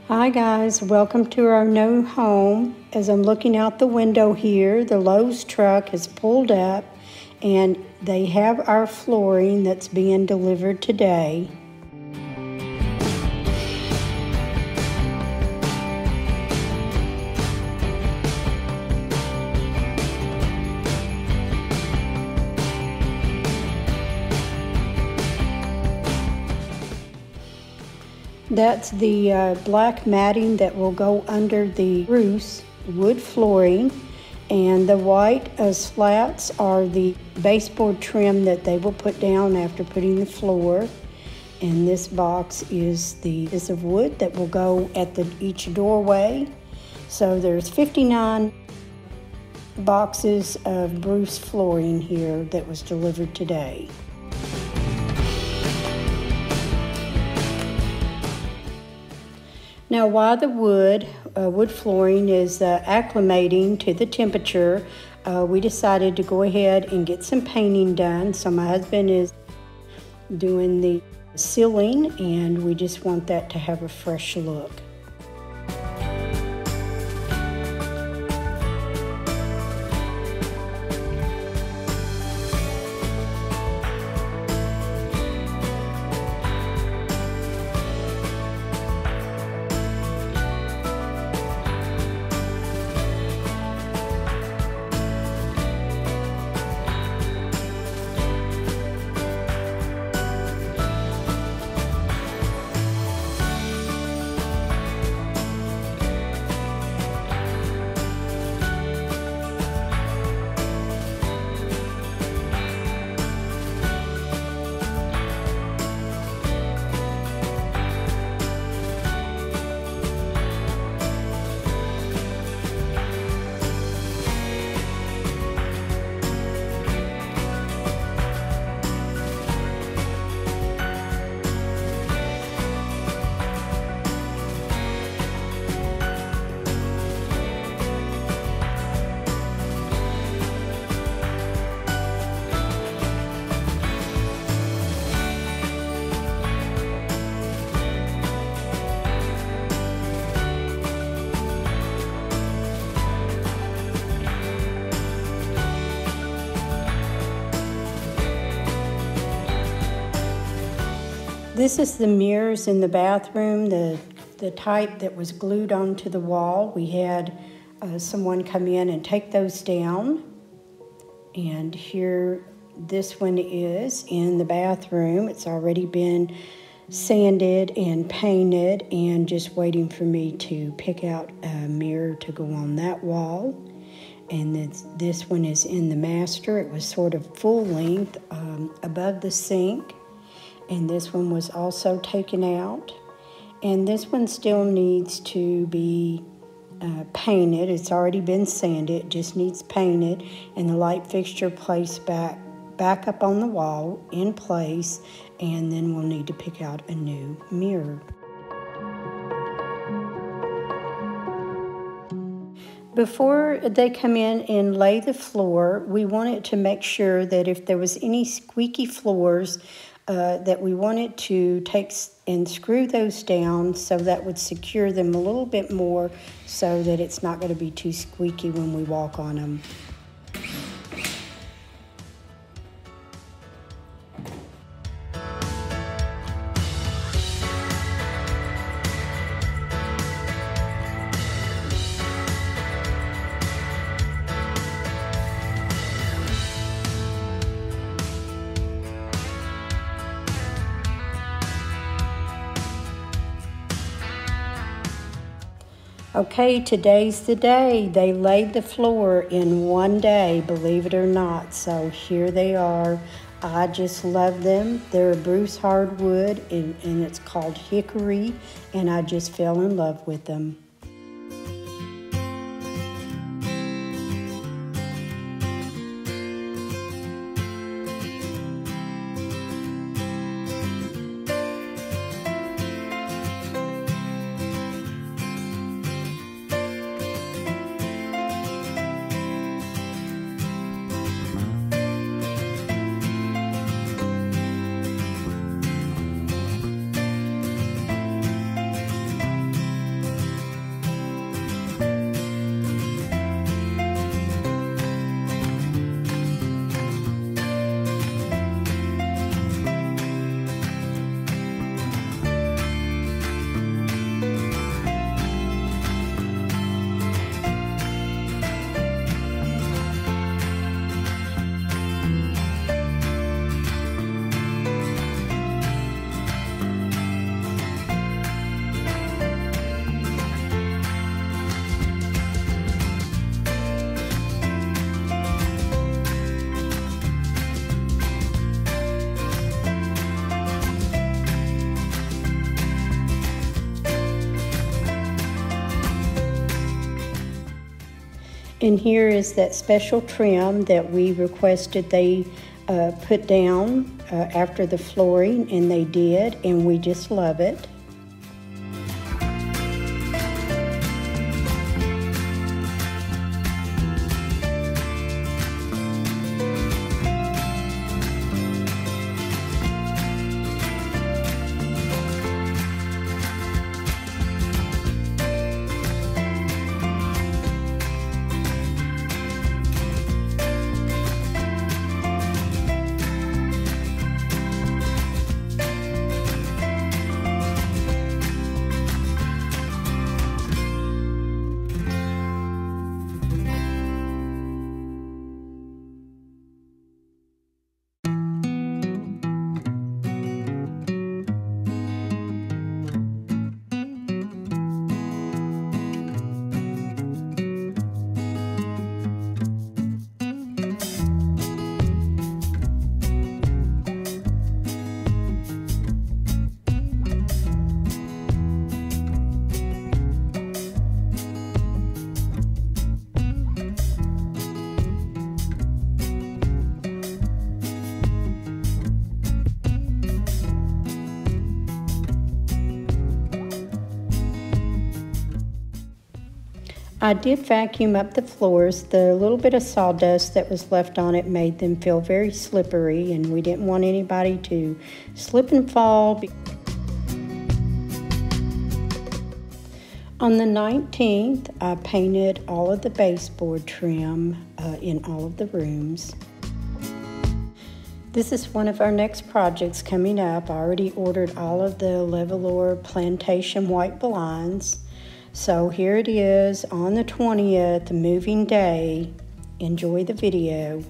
Hi guys, welcome to our new home. As I'm looking out the window here, the Lowe's truck has pulled up and they have our flooring that's being delivered today. That's the black matting that will go under the roofs, wood flooring, and the white slats are the baseboard trim that they will put down after putting the floor. And this box is the piece of wood that will go at each doorway. So there's 59 boxes of Bruce flooring here that was delivered today. Now, while the wood flooring is acclimating to the temperature, we decided to go ahead and get some painting done. So my husband is doing the ceiling, and we just want that to have a fresh look. This is the mirrors in the bathroom, the type that was glued onto the wall. We had someone come in and take those down. And here, this one is in the bathroom. It's already been sanded and painted and just waiting for me to pick out a mirror to go on that wall. And this one is in the master. It was sort of full length above the sink. And this one was also taken out. And this one still needs to be painted. It's already been sanded, it just needs painted. And the light fixture placed back up on the wall in place. And then we'll need to pick out a new mirror. Before they come in and lay the floor, we wanted to make sure that if there was any squeaky floors, that we wanted to take and screw those down so that would secure them a little bit more so that it's not going to be too squeaky when we walk on them. Okay, today's the day. They laid the floor in one day, believe it or not. So here they are. I just love them. They're a Bruce hardwood, and it's called Hickory, and I just fell in love with them. And here is that special trim that we requested they put down after the flooring, and they did, and we just love it. I did vacuum up the floors. The little bit of sawdust that was left on it made them feel very slippery, and we didn't want anybody to slip and fall. On the 19th, I painted all of the baseboard trim in all of the rooms. This is one of our next projects coming up. I already ordered all of the Levolor Plantation white blinds. So here it is on the 20th, moving day. Enjoy the video.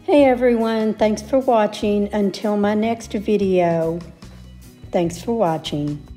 Hey everyone, thanks for watching. Until my next video, thanks for watching.